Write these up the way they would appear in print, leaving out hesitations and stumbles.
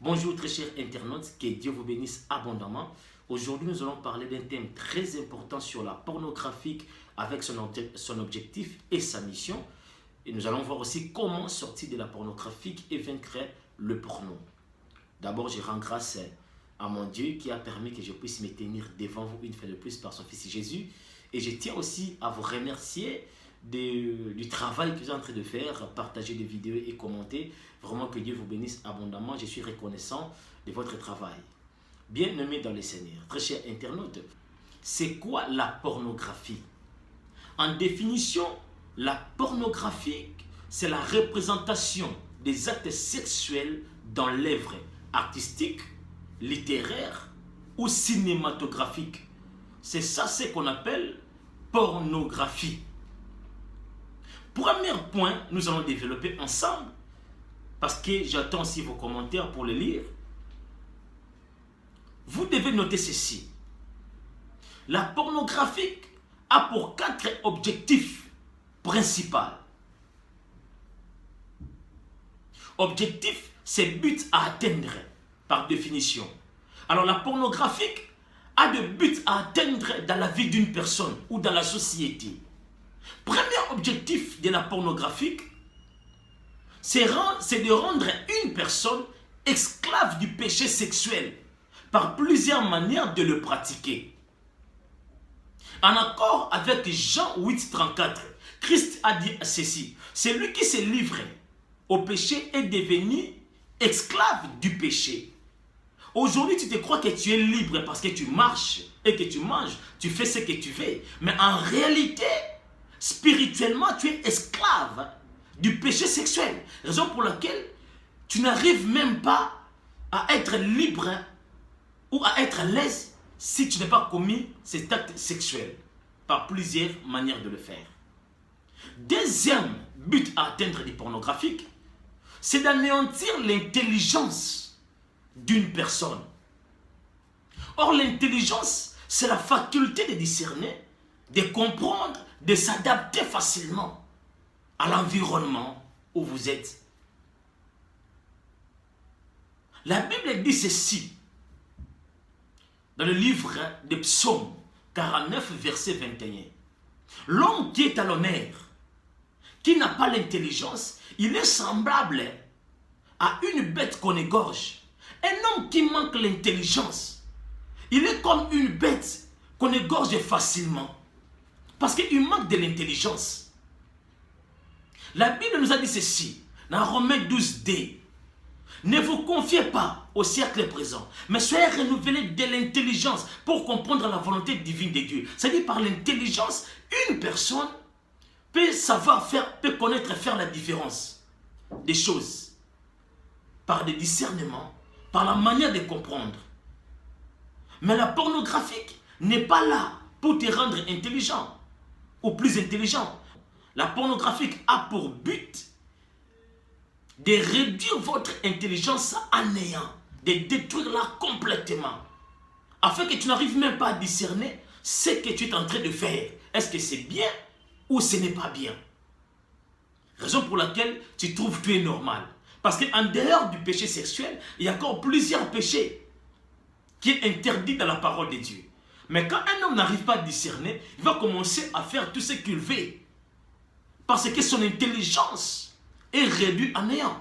Bonjour très chers internautes, que Dieu vous bénisse abondamment. Aujourd'hui nous allons parler d'un thème très important sur la pornographie avec son objectif et sa mission. Et nous allons voir aussi comment sortir de la pornographie et vaincre le porno. D'abord je rends grâce à mon Dieu qui a permis que je puisse me tenir devant vous une fois de plus par son Fils Jésus. Et je tiens aussi à vous remercier du travail que vous êtes en train de faire, partager des vidéos et commenter. Vraiment que Dieu vous bénisse abondamment. Je suis reconnaissant de votre travail. Bien-aimés dans le Seigneur, très chers internautes, c'est quoi la pornographie? En définition, la pornographie, c'est la représentation des actes sexuels dans l'œuvre artistique, littéraire ou cinématographique. C'est ça ce qu'on appelle pornographie. Premier point, nous allons développer ensemble, parce que j'attends aussi vos commentaires pour les lire. Vous devez noter ceci. La pornographie a pour 4 objectifs principaux. Objectif, c'est but à atteindre, par définition. Alors la pornographie a de but à atteindre dans la vie d'une personne ou dans la société. Premier objectif de la pornographie, c'est de rendre une personne esclave du péché sexuel par plusieurs manières de le pratiquer. En accord avec Jean 8,34, Christ a dit ceci: celui qui se livre au péché est devenu esclave du péché. Aujourd'hui, tu te crois que tu es libre parce que tu marches et que tu manges, tu fais ce que tu veux. Mais en réalité, spirituellement, tu es esclave du péché sexuel. Raison pour laquelle tu n'arrives même pas à être libre ou à être à l'aise si tu n'as pas commis cet acte sexuel par plusieurs manières de le faire. Deuxième but à atteindre des pornographiques, c'est d'anéantir l'intelligence d'une personne. Or, l'intelligence, c'est la faculté de discerner, de comprendre, de s'adapter facilement à l'environnement où vous êtes. La Bible dit ceci dans le livre des Psaumes 49, verset 21. L'homme qui est à l'honneur, qui n'a pas l'intelligence, il est semblable à une bête qu'on égorge. Un homme qui manque l'intelligence, il est comme une bête qu'on égorge facilement. Parce qu'il manque de l'intelligence. La Bible nous a dit ceci, dans Romains 12:2. Ne vous confiez pas au siècle présent, mais soyez renouvelés de l'intelligence pour comprendre la volonté divine de Dieu. C'est-à-dire par l'intelligence, une personne peut savoir faire, peut connaître et faire la différence des choses. Par des discernements, par la manière de comprendre. Mais la pornographie n'est pas là pour te rendre intelligent ou plus intelligent. La pornographie a pour but de réduire votre intelligence à néant, de détruire-la complètement, afin que tu n'arrives même pas à discerner ce que tu es en train de faire. Est-ce que c'est bien ou ce n'est pas bien? Raison pour laquelle tu trouves que tu es normal. Parce qu'en dehors du péché sexuel, il y a encore plusieurs péchés qui est interdit dans la parole de Dieu. Mais quand un homme n'arrive pas à discerner, il va commencer à faire tout ce qu'il veut. Parce que son intelligence est réduite à néant.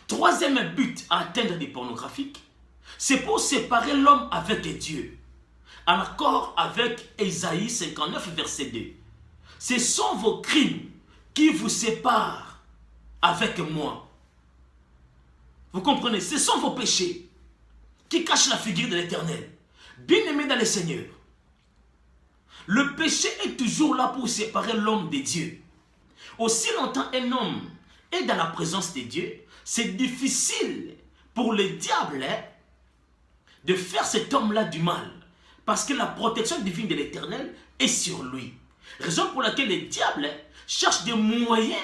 Troisième but à atteindre des pornographiques, c'est pour séparer l'homme avec Dieu. En accord avec Ésaïe 59, verset 2. Ce sont vos crimes qui vous séparent avec moi. Vous comprenez? Ce sont vos péchés qui cachent la figure de l'Éternel. Bien-aimés dans le Seigneur, le péché est toujours là pour séparer l'homme de Dieu. Aussi longtemps un homme est dans la présence de Dieu, c'est difficile pour le diable de faire cet homme-là du mal. Parce que la protection divine de l'Éternel est sur lui. Raison pour laquelle le diable cherche des moyens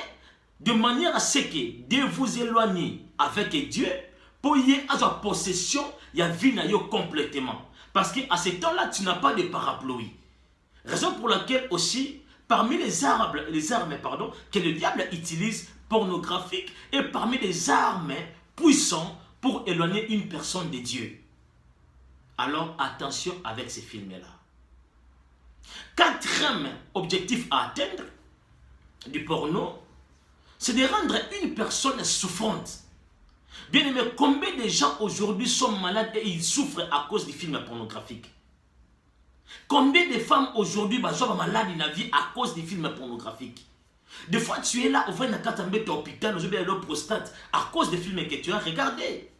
de manière à ce que de vous éloigner avec Dieu pour y avoir sa possession, il y a vie complètement. Parce qu'à ce temps-là, tu n'as pas de parapluie. Raison pour laquelle aussi, parmi les armes que le diable utilise pornographiques et parmi les armes puissantes pour éloigner une personne de Dieu. Alors attention avec ces films-là. Quatrième objectif à atteindre du porno, c'est de rendre une personne souffrante. Bien aimé, combien de gens aujourd'hui sont malades et ils souffrent à cause des films pornographiques? Combien de femmes aujourd'hui sont malades dans la vie à cause des films pornographiques? Des fois tu es là, au fait, à l'hôpital, au fait, prostate, à cause des films que tu as regardés.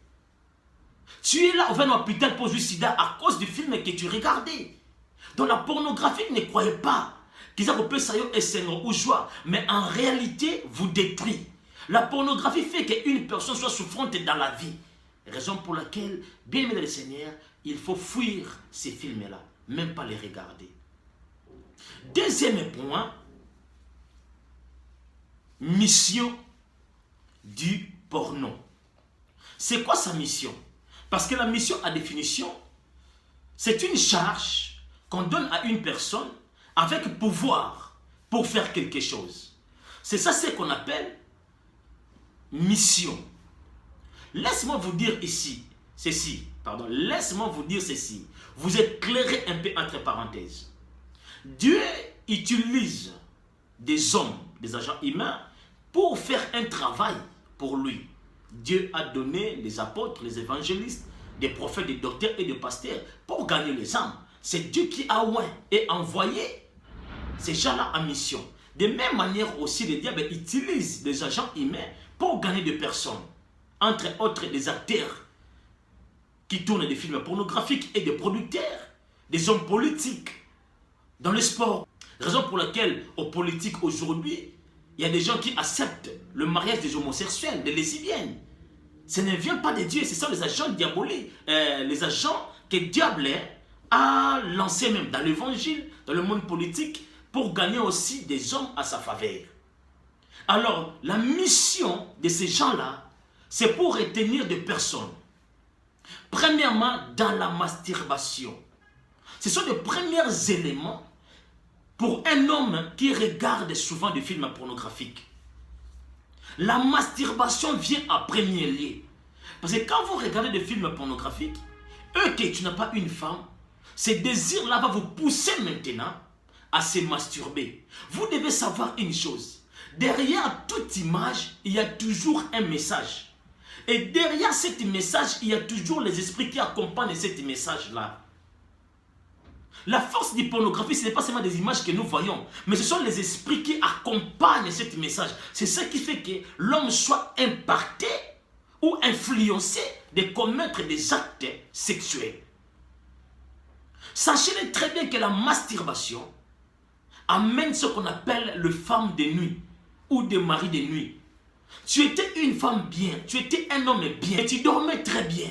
Tu es là, au fait, à l'hôpital pour sida à cause des films que tu as regardés. Donc la pornographie, ne croyez pas qu'ils ont ça ou joie, mais en réalité, vous détruit. La pornographie fait qu'une personne soit souffrante dans la vie. Raison pour laquelle, bien aimé le Seigneur, il faut fuir ces films-là, même pas les regarder. Deuxième point, mission du porno. C'est quoi sa mission? Parce que la mission, à définition, c'est une charge qu'on donne à une personne avec pouvoir pour faire quelque chose. C'est ça ce qu'on appelle mission. Laisse-moi vous dire ici, laisse-moi vous dire ceci. Vous éclairez un peu entre parenthèses. Dieu utilise des hommes, des agents humains, pour faire un travail pour lui. Dieu a donné les apôtres, les évangélistes, des prophètes, des docteurs et des pasteurs pour gagner les âmes. C'est Dieu qui a envoyé ces gens-là en mission. De même manière aussi, le diable utilise des agents humains pour gagner des personnes. Entre autres, des acteurs qui tournent des films pornographiques et des producteurs, des hommes politiques dans le sport. Raison pour laquelle, aux politiques aujourd'hui, il y a des gens qui acceptent le mariage des homosexuels, des lesbiennes. Ce ne vient pas de Dieu, ce sont les agents diaboliques, les agents que le diable a lancés même dans l'évangile, dans le monde politique, pour gagner aussi des hommes à sa faveur. Alors, la mission de ces gens-là, c'est pour retenir des personnes. Premièrement, dans la masturbation. Ce sont les premiers éléments pour un homme qui regarde souvent des films pornographiques. La masturbation vient en premier lieu. Parce que quand vous regardez des films pornographiques, que tu n'as pas une femme, ce désir-là va vous pousser maintenant à se masturber. Vous devez savoir une chose. Derrière toute image, il y a toujours un message. Et derrière cet message, il y a toujours les esprits qui accompagnent cet message-là. La force de la pornographie, ce n'est pas seulement des images que nous voyons, mais ce sont les esprits qui accompagnent ce message. C'est ce qui fait que l'homme soit impacté ou influencé de commettre des actes sexuels. Sachez très bien que la masturbation amène ce qu'on appelle le femme de nuit ou des maris de nuit. Tu étais une femme bien, tu étais un homme bien et tu dormais très bien.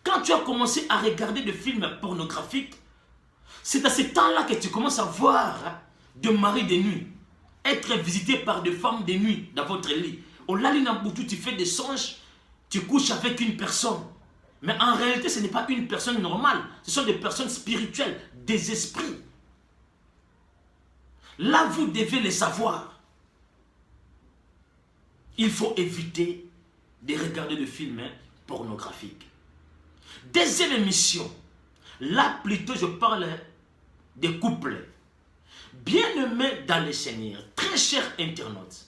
Quand tu as commencé à regarder des films pornographiques, c'est à ce temps-là que tu commences à voir des maris de nuit, être visité par des femmes de nuit dans votre lit. Au Lalinaboutou, tu fais des songes, tu couches avec une personne. Mais en réalité, ce n'est pas une personne normale. Ce sont des personnes spirituelles, des esprits. Là, vous devez le savoir. Il faut éviter de regarder des films pornographiques. Deuxième émission. Là, plutôt, je parle des couples. Bien-aimés dans le Seigneur, très chers internautes.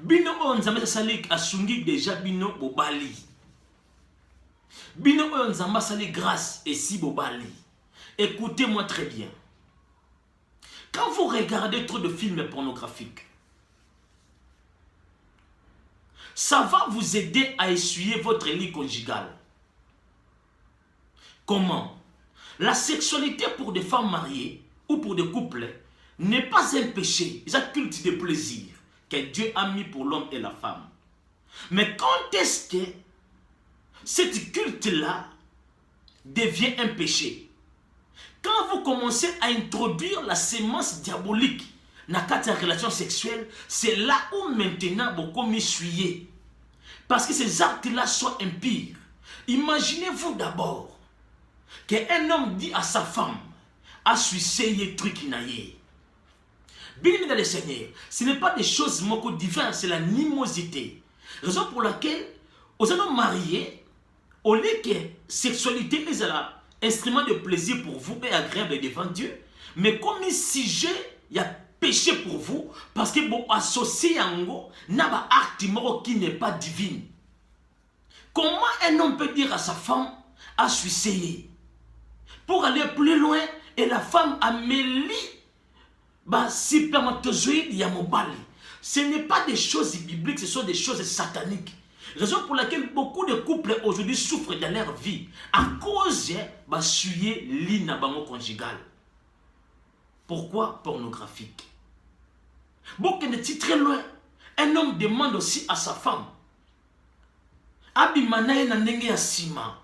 Bino onzambe sali asungi déjà bino bobali. Bino onzamba sali grâce et si bobali. Écoutez-moi très bien. Quand vous regardez trop de films pornographiques, ça va vous aider à essuyer votre lit conjugal. Comment? La sexualité pour des femmes mariées ou pour des couples n'est pas un péché, c'est un culte de plaisir que Dieu a mis pour l'homme et la femme. Mais quand est-ce que cette culte-là devient un péché? Quand vous commencez à introduire la sémence diabolique dans la relation sexuelle, c'est là où maintenant beaucoup m'essuyer. Parce que ces actes-là sont impurs. Imaginez-vous d'abord qu'un homme dit à sa femme, à suicide truc naïe. Bien dans le Seigneur, ce n'est pas des choses moko divines, c'est la nimosité. Raison pour laquelle aux hommes mariés, au lieu que sexualité est un instrument de plaisir pour vous et agréable devant Dieu, mais comme un sujet, il y a péché pour vous, parce que vous associez un acte qui n'est pas divin. Comment un homme peut dire à sa femme, à suicider? Pour aller plus loin, et la femme a mêlé spermatozoïde ya mobali. Ce n'est pas des choses bibliques, ce sont des choses sataniques. Raison pour laquelle beaucoup de couples aujourd'hui souffrent dans leur vie à cause de suyer l'inabango conjugal. Pourquoi pornographique? Beaucoup de titres loin. Un homme demande aussi à sa femme. Abimanae na ndenge ya sima.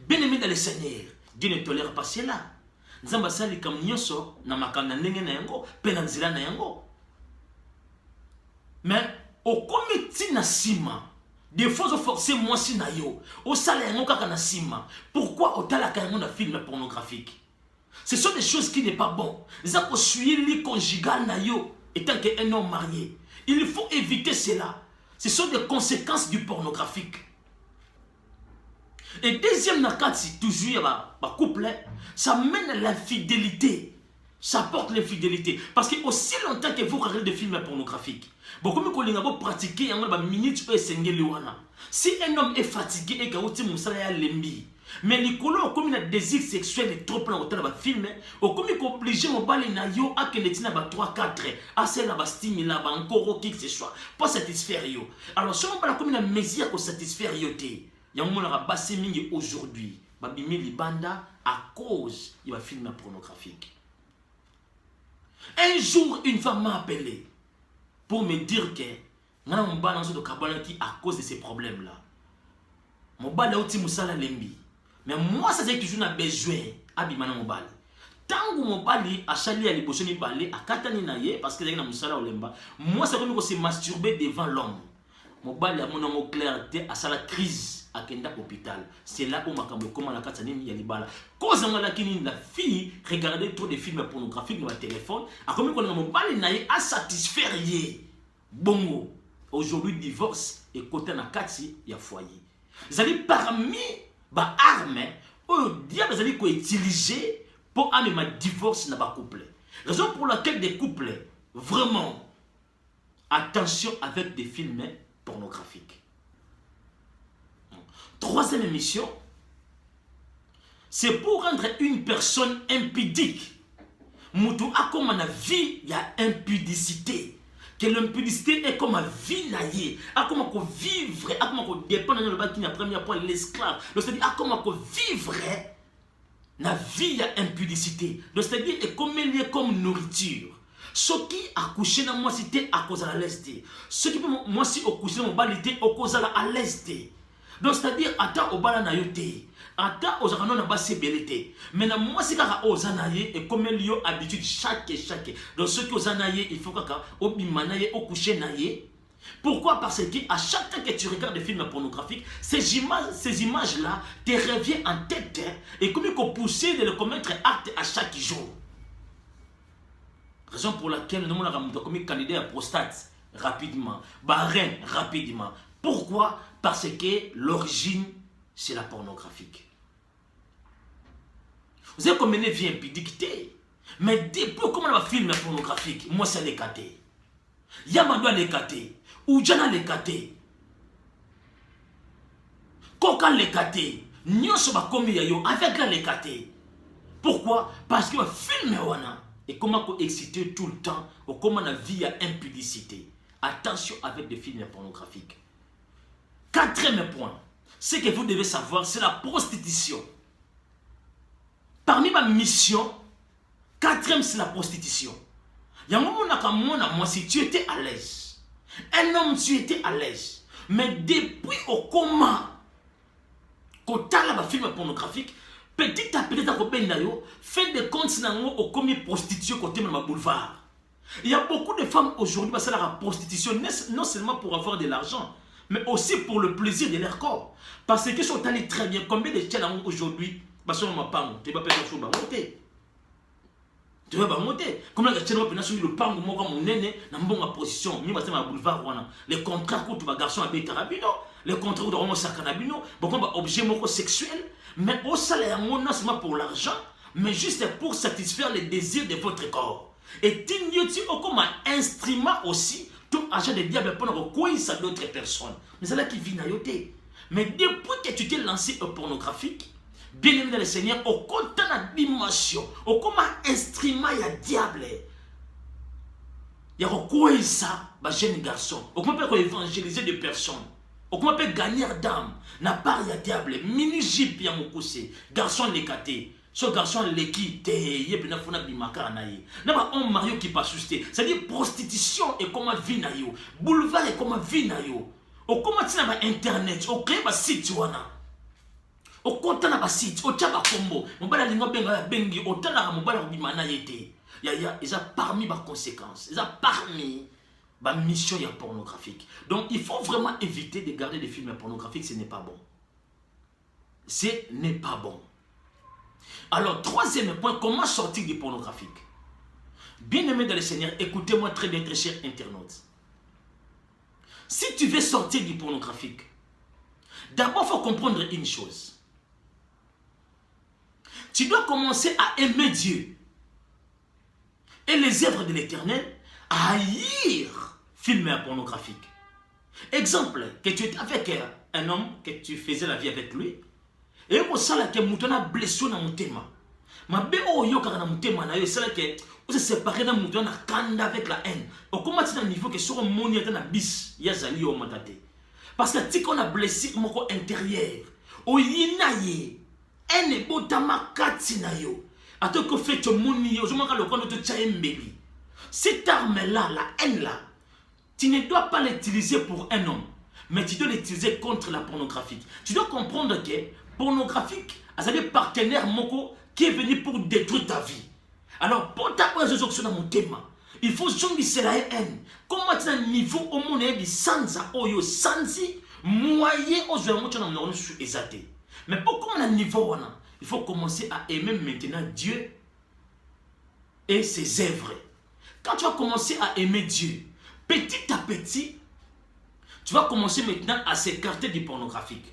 Bien-aimé dans le Seigneur, Dieu ne tolère pas cela. Nzamba sali kam nyoso na makanda ndenge na yango, pe na nzela na yango. Mais au comité na sima, des fois forcer moi si na yo, au salaire yango kaka na sima. Pourquoi au talaka yango na film pornographique? Ce sont des choses qui n'est pas bon. Zako suyer li conjugal na yo étant qu'un homme marié. Il faut éviter cela. Ce sont des conséquences du pornographique. Et deuxième nakati, toujours couple, ça mène à l'infidélité. Ça porte l'infidélité. Parce que aussi longtemps que vous regardez des films pornographiques, beaucoup de pratiquer en minutes et si un homme est fatigué et qu'il mais les colons comme un désir sexuel est trop plein au temps de film, au comme il obligé mon balai na yo à que les tina 3-4 à celle là stimuler encore qui que ce soit pas satisfaire yo. Alors si on parle comme une mesure pour satisfaire yo té, y a un moment là bassé mingi aujourd'hui, babimi libanda à cause il va film pornographique. Un jour une femme m'a appelé pour me dire que ngana mon balance de kabana qui à cause de ces problèmes là. Mon balai outi musala lembi. Mais moi, ça c'est toujours un besoin abimana mobali. Tant que mobali a chali à l'ibosoni balé à katani naye parce que na musala olemba. Moi, c'est comme se masturber devant l'homme. Mobali a mon nom clarté à la crise à kenda hôpital. C'est là où makambo comment la katani ya libala. Cause ngala kini la fille regarder trop de films pornographiques dans le téléphone. A comme qu'on mobali naye à satisfaire yé. Bongo. Aujourd'hui divorce et côté na kati ya foyer. Vous allez parmi ba arme au diable zali ko utiliser pour amener ma divorce na ba couple. Raison pour laquelle des couples vraiment attention avec des films pornographiques. Troisième émission, c'est pour rendre une personne impudique. Moutou a comme la vie, il y a impudicité. Que l'impudicité est comme la vie naïe, a comme on vivre, a comme on dépend de la qui n'a premier point l'esclave. Donc c'est-à-dire a comme on vivre la vie il y a impudicité. Donc c'est-à-dire est comme lié comme nourriture. Ce qui a couché dans moi c'était à cause de la leste. Ce qui peut moi si au coucher mon balité à cause de la leste. Donc c'est-à-dire attends au bala na yote. Attends aux arnaud na basse belité. Maintenant moi si kaka aux anaye et comme liyo habitude chaque. Donc ceux qui aux anaye il faut kaka au bimanaye au coucher naye. Pourquoi? Parce que à chaque fois que tu regardes des films pornographiques, ces images là te reviennent en tête et comme il faut pousser de le commettre acte à chaque jour. Raison pour laquelle nous avons comme candidat à prostate rapidement, barren rapidement. Pourquoi? Parce que l'origine c'est la pornographique. Vous avez comme une vie impudique. Mais depuis comment on va filmer pornographique, moi c'est l'écaté. Yamando l'écaté. Ou Jana l'écaté. Koka l'écaté. Nyonso ba komi yayo avec la l'écaté. Pourquoi? Parce que le film wana et comment qu'on exciter tout le temps ou comment la vie a impudicité. Attention avec des films pornographiques. Quatrième point. Ce que vous devez savoir, c'est la prostitution. Parmi ma mission, quatrième, c'est la prostitution. Il y a un moment, moi, si tu étais à l'aise, un homme, tu étais à l'aise, mais depuis au comment, quand tu as un film pornographique, petit à petit, fait des comptes au commis prostitution côté de ma boulevard. Il y a beaucoup de femmes aujourd'hui qui passent à la prostitution, non seulement pour avoir de l'argent, mais aussi pour le plaisir de leur corps. Parce que sont allés très bien. Combien de chèques aujourd'hui, parce que je ne sais pas, tu vas pas faire monter. Tu vas monter. Comment les chèques le pang, moi, mon nez, dans ma position, mi ma boulevard, les contrats que tu vas garçon à Bétarabino. le contraire de homo sakanabino, beaucoup d'objets sexuels, mais au salaire, non seulement pour l'argent, mais juste pour satisfaire les désirs de votre corps. Et tignoti comme un instrument aussi, tout agent de diable pour recourir à d'autres personnes. Mais c'est là qui vit naïoté. Mais depuis que tu t'es lancé au pornographique, bien aimé dans le Seigneur, au compte de la dimension, au comme un instrument, il y a diable. Il y a recourir ça, bah jeune garçon. Au comment peut évangéliser des personnes. Au comment peut gagner d'âme. N'a pas il y a diable. Mini jip ya mokuse. Garçon l'écaté. Ce garçon l'équite. Yebina fona bimaka naïe. N'a pas un mario qui passe susté. C'est-à-dire prostitution et comment vie naïo. Boulevard et comment vie naïo. Au comment tu n'as pas internet. Au créé ba site wana. Au compte na ba site. Au tchaba combo. Mobala lingo benga bengi. Au tala mobala bimana yete. Il y a parmi les conséquences, il y a parmi les missions pornographiques. Donc il faut vraiment éviter de regarder des films pornographiques, ce n'est pas bon. Ce n'est pas bon. Alors, troisième point, comment sortir du pornographique? Bien-aimé dans le Seigneur, écoutez-moi très bien, très chers internautes. Si tu veux sortir du pornographique, d'abord il faut comprendre une chose. Tu dois commencer à aimer Dieu et les œuvres de l'Éternel, à haïr films pornographiques. Exemple, que tu étais avec un homme, que tu faisais la vie avec lui, et au sala que mutona blessé na mutema. Ma be o yo ka na mutema na yo sala que on se séparer na mutona kanda avec la haine. Au comment tu na niveau que sur moni ata na bis ya zali o matate. Parce que ti qu'on a blessé moko intérieur. O yinaye ene botama katina yo. Attends que fait ton moni, je m'en le compte de Tchaembeli. Cette arme-là, la haine-là, tu ne dois pas l'utiliser pour un homme, mais tu dois l'utiliser contre la pornographie. Tu dois comprendre que pornographique, c'est un partenaire moko qui est venu pour détruire ta vie. Alors, pour ta présence dans mon thème, il faut zombie la haine. Comment tu as un niveau au monde de sansa oyo sansi moyen aux hommes qui ont exalté. Mais pourquoi on a un niveau on a? Il faut commencer à aimer maintenant Dieu et ses œuvres. Quand tu vas commencer à aimer Dieu, petit à petit, tu vas commencer maintenant à s'écarter du pornographique.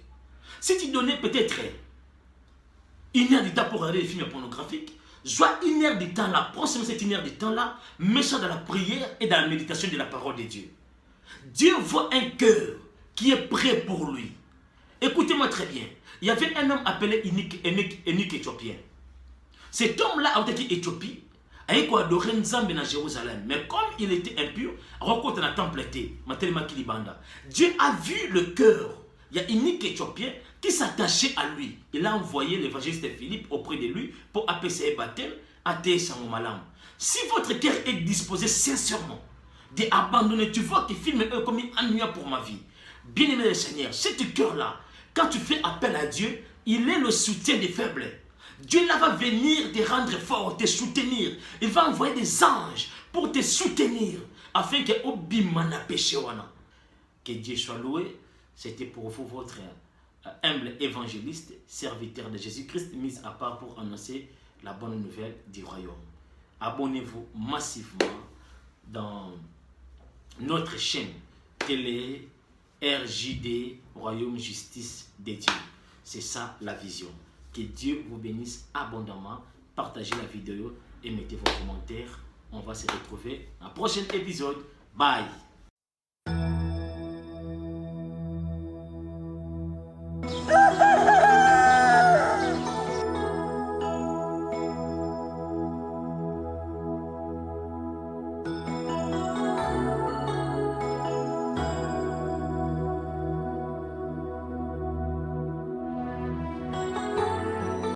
Si tu donnais peut-être 1 heure de temps pour regarder les films pornographiques, soit 1 heure de temps là, prends cette 1 heure de temps là, mets ça dans la prière et dans la méditation de la parole de Dieu. Dieu voit un cœur qui est prêt pour lui. Écoutez-moi très bien. Il y avait un homme appelé Enoch éthiopien. Cet homme-là a été Éthiopie, a adoré Nzambe dans Jérusalem. Mais comme il était impur, rencontre dans le temple était, Dieu a vu le cœur. Il y a Enoch éthiopien qui s'attachait à lui. Il a envoyé l'évangéliste Philippe auprès de lui pour appeler ses baptêmes à Malam. Si votre cœur est disposé sincèrement d'abandonner, tu vois que film est comme un nuage pour ma vie. Bien-aimé le Seigneur, ce cœur-là, quand tu fais appel à Dieu, il est le soutien des faibles. Dieu là va venir te rendre fort, te soutenir. Il va envoyer des anges pour te soutenir afin que Obimana péché wana. Que Dieu soit loué. C'était pour vous votre humble évangéliste, serviteur de Jésus-Christ, mis à part pour annoncer la bonne nouvelle du royaume. Abonnez-vous massivement dans notre chaîne télé RJD, Royaume Justice des Dieux. C'est ça la vision. Que Dieu vous bénisse abondamment. Partagez la vidéo et mettez vos commentaires. On va se retrouver dans le prochain épisode. Bye.